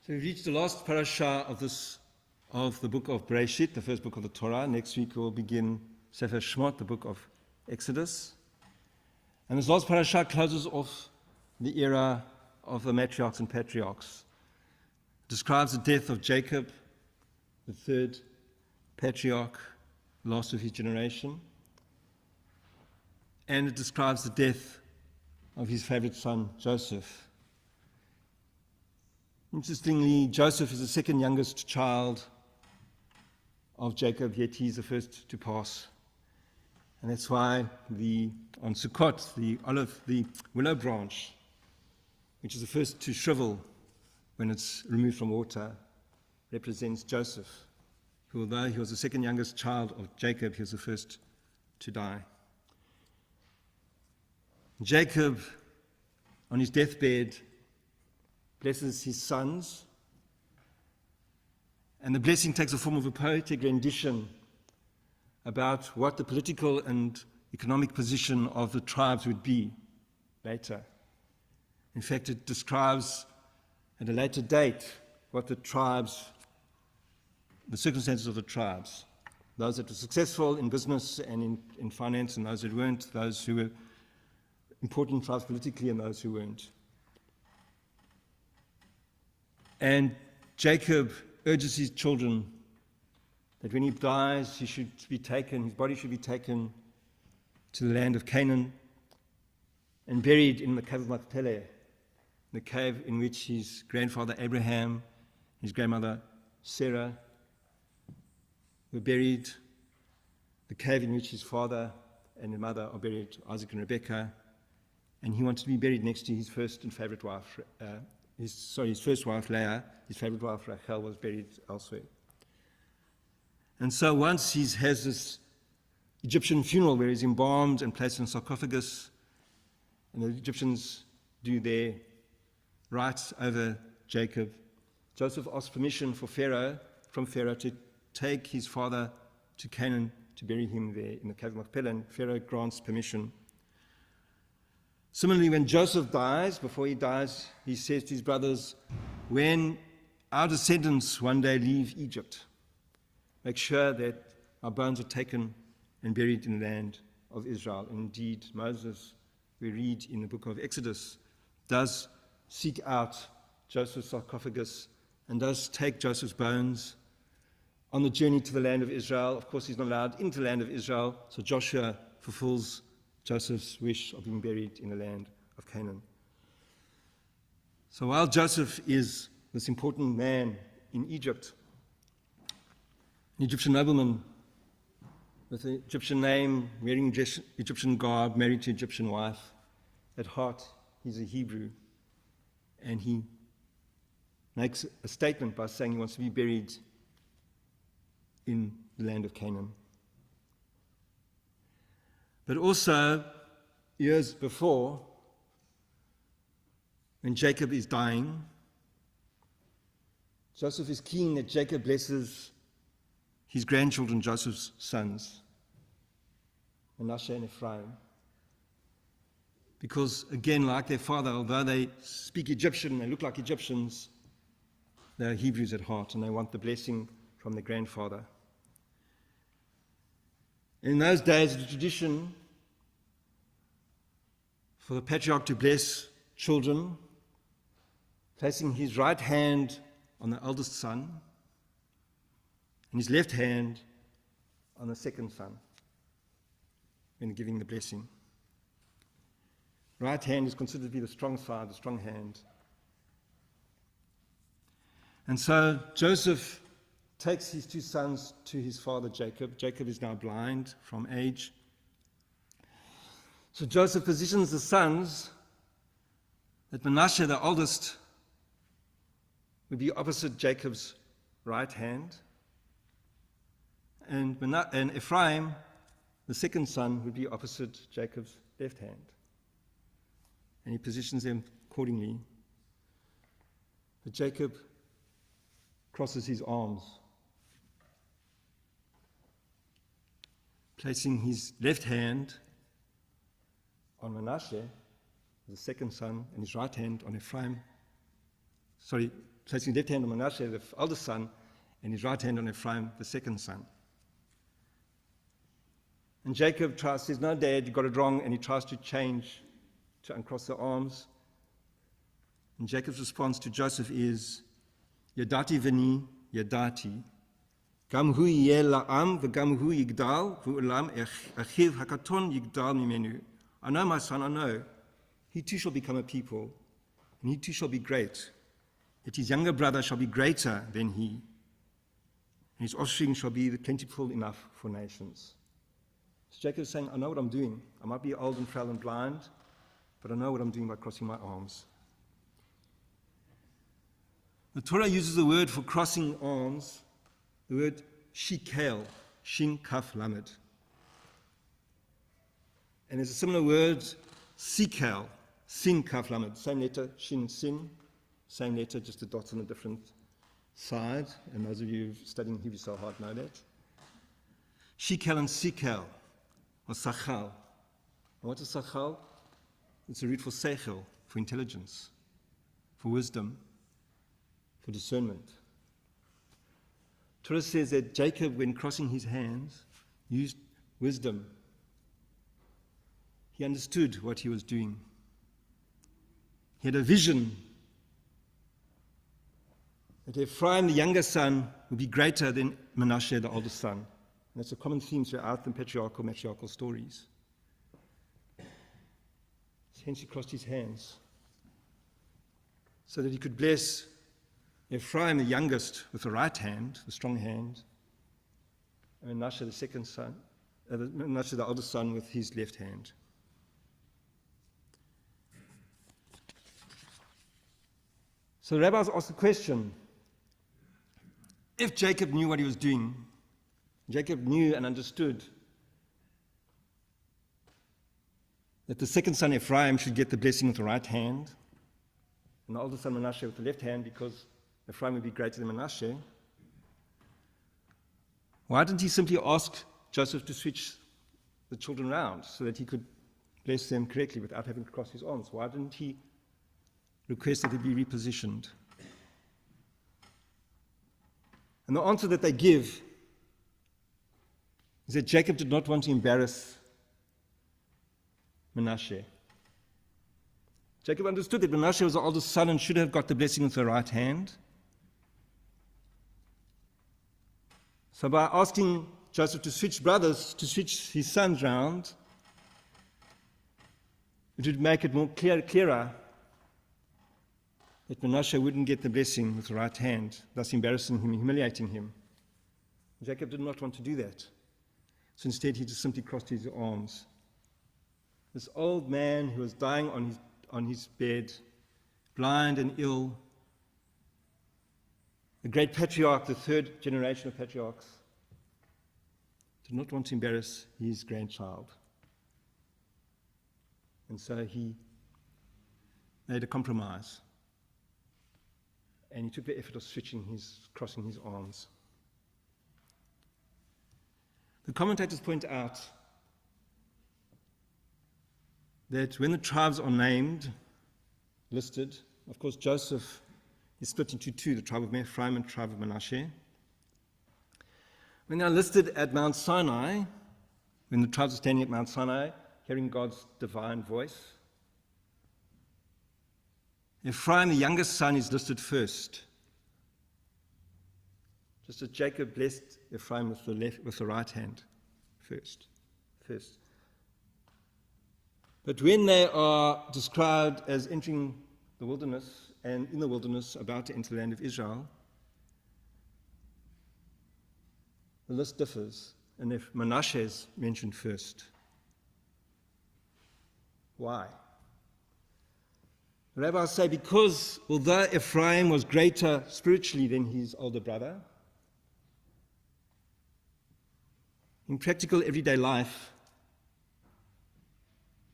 So we've reached the last parasha of the book of Bereshit, the first book of the Torah. Next week we'll begin Sefer Shemot, the book of Exodus. And this last parasha closes off the era of the matriarchs and patriarchs. It describes the death of Jacob, the third patriarch, last of his generation. And it describes the death of his favorite son, Joseph. Interestingly, Joseph is the second youngest child of Jacob, yet he's the first to pass. And that's why on Sukkot, the willow branch, which is the first to shrivel when it's removed from water, represents Joseph, who, although he was the second youngest child of Jacob, he was the first to die. Jacob, on his deathbed, blesses his sons, and the blessing takes the form of a poetic rendition about what the political and economic position of the tribes would be later. In fact, it describes at a later date what the circumstances of the tribes, those that were successful in business and in finance, and those that weren't, those who were important tribes politically and those who weren't. And Jacob urges his children that when he dies, his body should be taken to the land of Canaan and buried in the cave of Machpelah, the cave in which his grandfather Abraham, his grandmother Sarah were buried, the cave in which his father and his mother are buried, Isaac and Rebekah, and he wanted to be buried next to his first and favorite wife, his first wife Leah. His favorite wife Rachel was buried elsewhere. And so once he has this Egyptian funeral where he's embalmed and placed in a sarcophagus, and the Egyptians do their rites over Jacob, Joseph asks permission from Pharaoh to take his father to Canaan to bury him there in the cave of Machpelah, and Pharaoh grants permission. Similarly, when Joseph dies, before he dies, he says to his brothers, when our descendants one day leave Egypt, make sure that our bones are taken and buried in the land of Israel. Indeed, Moses, we read in the book of Exodus, does seek out Joseph's sarcophagus and does take Joseph's bones on the journey to the land of Israel. Of course, he's not allowed into the land of Israel, so Joshua fulfills Joseph's wish of being buried in the land of Canaan. So while Joseph is this important man in Egypt, an Egyptian nobleman with an Egyptian name, wearing Egyptian garb, married to an Egyptian wife, at heart he's a Hebrew, and he makes a statement by saying he wants to be buried in the land of Canaan. But also, years before, when Jacob is dying, Joseph is keen that Jacob blesses his grandchildren, Joseph's sons, Manasseh and Ephraim. Because, again, like their father, although they speak Egyptian, they look like Egyptians, they are Hebrews at heart, and they want the blessing from their grandfather. In those days, the tradition for the patriarch to bless children, placing his right hand on the eldest son and his left hand on the second son when giving the blessing. Right hand is considered to be the strong side, the strong hand. And so Joseph takes his two sons to his father Jacob. Jacob is now blind from age. So Joseph positions the sons that Manasseh, the oldest, would be opposite Jacob's right hand, and Ephraim, the second son, would be opposite Jacob's left hand. And he positions them accordingly. But Jacob crosses his arms, placing his left hand on Manasseh, the second son, and his right hand on Ephraim. placing his left hand on Manasseh, the eldest son, and his right hand on Ephraim, the second son. And Jacob says, no, Dad, you got it wrong, and he tries to change, to uncross the arms. And Jacob's response to Joseph is, Yadati v'ni, yadati, gam hu yeh la'am, v'gam hu yigdal, v'ulam achiv hakaton yigdal mimenu. I know, my son, I know. He too shall become a people, and he too shall be great. Yet his younger brother shall be greater than he, and his offspring shall be plentiful enough for nations. So Jacob is saying, I know what I'm doing. I might be old and frail and blind, but I know what I'm doing by crossing my arms. The Torah uses the word for crossing arms, the word shikel, shin kaf lamed. And there's a similar word, sikel, sin kaf lamed. Same letter, shin sin, same letter, just the dots on a different side. And those of you studying Hebrew so hard know that. Shikel and sikel, or sachal. And what is sachal? It's a root for sechel, for intelligence, for wisdom, for discernment. Torah says that Jacob, when crossing his hands, used wisdom. He understood what he was doing. He had a vision that Ephraim, the younger son, would be greater than Manasseh, the oldest son. And that's a common theme throughout the matriarchal stories. Hence he crossed his hands so that he could bless Ephraim, the youngest, with the right hand, the strong hand, and Manasseh, the second son, Manasseh, the oldest son, with his left hand. So the rabbis asked the question, if Jacob knew what he was doing, Jacob knew and understood that the second son, Ephraim, should get the blessing with the right hand, and the oldest son, Manasseh, with the left hand, because Ephraim would be greater than Manasseh. Why didn't he simply ask Joseph to switch the children around so that he could bless them correctly without having to cross his arms? Why didn't he request that they be repositioned? And the answer that they give is that Jacob did not want to embarrass Manasseh. Jacob understood that Manasseh was the oldest son and should have got the blessing with the right hand. So by asking Joseph to switch his sons round, it would make it more clearer that Manasseh wouldn't get the blessing with the right hand, thus embarrassing him, humiliating him. Jacob did not want to do that. So instead he just simply crossed his arms. This old man who was dying on his bed, blind and ill, the great patriarch, the third generation of patriarchs, did not want to embarrass his grandchild. And so he made a compromise. And he took the effort of crossing his arms. The commentators point out that when the tribes are listed, of course Joseph is split into two, the tribe of Ephraim and the tribe of Manasseh. When they are listed at Mount Sinai, when the tribes are standing at Mount Sinai, hearing God's divine voice, Ephraim, the youngest son, is listed first. Just as Jacob blessed Ephraim with the right hand first. But when they are described as entering the wilderness and in the wilderness about to enter the land of Israel, the list differs, and if Manasseh is mentioned first. Why? The rabbis say because although Ephraim was greater spiritually than his older brother, in practical everyday life,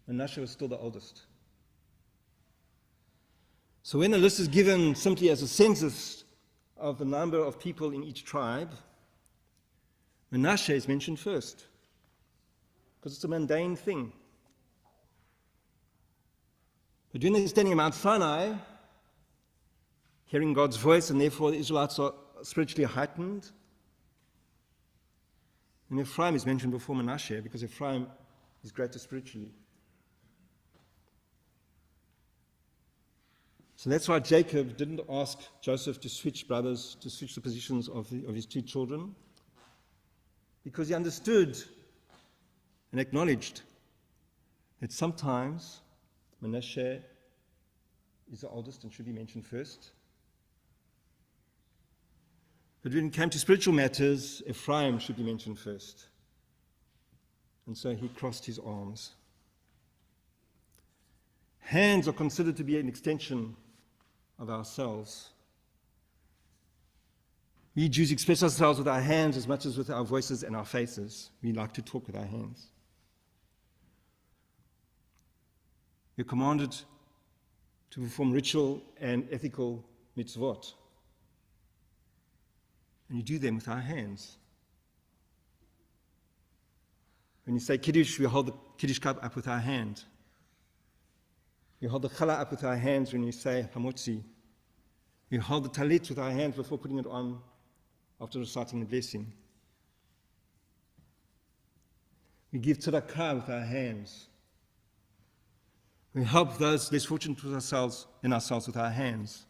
Manasseh was still the oldest. So when the list is given simply as a census of the number of people in each tribe, Manasseh is mentioned first, because it's a mundane thing. But when they're standing at Mount Sinai, hearing God's voice, and therefore the Israelites are spiritually heightened. And Ephraim is mentioned before Manasseh because Ephraim is greater spiritually. So that's why Jacob didn't ask Joseph to switch brothers, to switch the positions of his two children, because he understood and acknowledged that sometimes Manasseh is the oldest and should be mentioned first. But when it came to spiritual matters, Ephraim should be mentioned first. And so he crossed his arms. Hands are considered to be an extension of ourselves. We Jews express ourselves with our hands as much as with our voices and our faces. We like to talk with our hands. We're commanded to perform ritual and ethical mitzvot. And you do them with our hands. When you say Kiddush, we hold the Kiddush cup up with our hand. We hold the challah up with our hands when you say Hamotzi. We hold the talit with our hands before putting it on after reciting the blessing. We give tzedakah with our hands. We help those less fortunate with ourselves with our hands.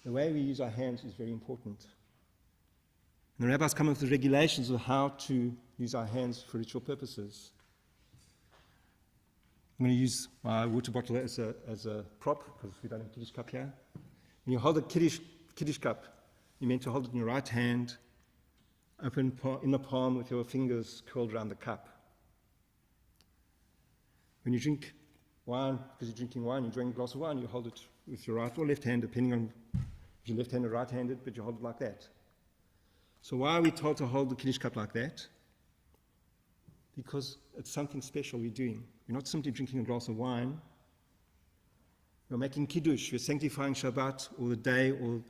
The way we use our hands is very important. And the rabbis come up with regulations of how to use our hands for ritual purposes. I'm going to use my water bottle as a prop because we don't have a Kiddush cup here. When you hold a Kiddush cup, you're meant to hold it in your right hand, open in the palm with your fingers curled around the cup. When you drink wine, because you're drinking wine, you drink a glass of wine, you hold it with your right or left hand, depending on if you're left-handed or right-handed, but you hold it like that. So why are we told to hold the Kiddush cup like that? Because it's something special we're doing. We're not simply drinking a glass of wine. We're making Kiddush. We're sanctifying Shabbat or the day, or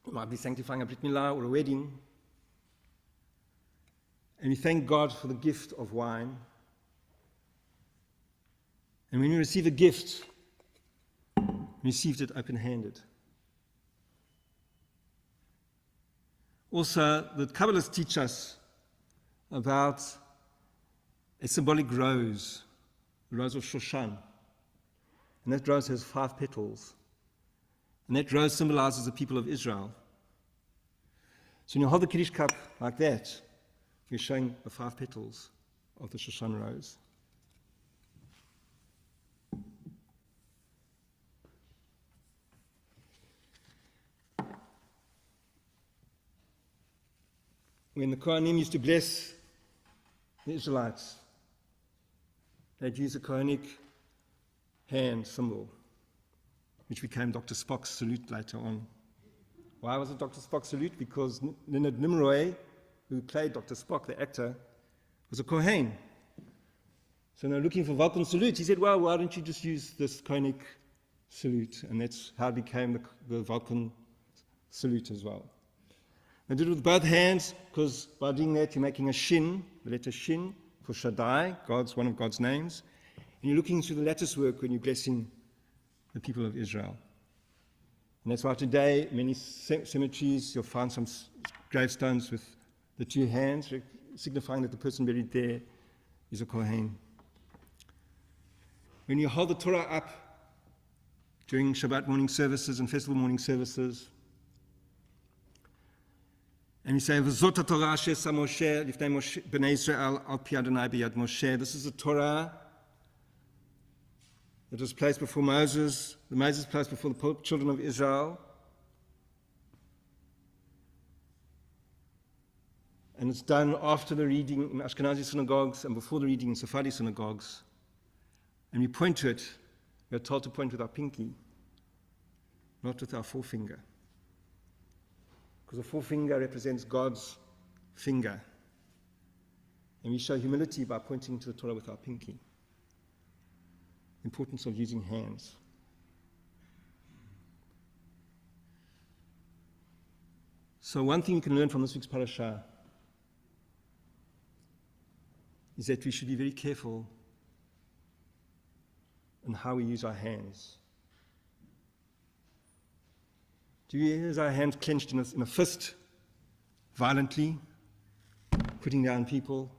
we might be sanctifying a Brit Milah or a wedding. And we thank God for the gift of wine. And when we receive a gift, we received it open-handed. Also, the Kabbalists teach us about a symbolic rose, the rose of Shoshan. And that rose has 5 petals. And that rose symbolizes the people of Israel. So when you hold the Kiddush cup like that, you're showing the 5 petals of the Shoshan rose. When the Kohanim used to bless the Israelites, they'd use a Kohanic hand symbol, which became Dr. Spock's salute later on. Why was it Dr. Spock's salute? Because Leonard Nimoy, who played Dr. Spock, the actor, was a Kohen. So they're looking for Vulcan salute. He said, well, why don't you just use this Kohanic salute? And that's how it became the Vulcan salute as well. They did it with both hands, because by doing that, you're making a shin, the letter shin, for Shaddai, one of God's names. And you're looking through the lattice work when you're blessing the people of Israel. And that's why today, many cemeteries, you'll find some gravestones with the 2 hands, signifying that the person buried there is a Kohen. When you hold the Torah up during Shabbat morning services and festival morning services, and you say, "V'zot haTorah asher sa Moshe lifnei bnei Yisrael al pi Adonai b'yad Moshe." This is the Torah that was placed before Moses. The Moses placed before the children of Israel, and it's done after the reading in Ashkenazi synagogues and before the reading in Sephardi synagogues. And we point to it. We are told to point with our pinky, not with our forefinger. Because the forefinger represents God's finger. And we show humility by pointing to the Torah with our pinky. Importance of using hands. So one thing you can learn from this week's parasha is that we should be very careful in how we use our hands. Do we use our hands clenched in a fist, violently, putting down people?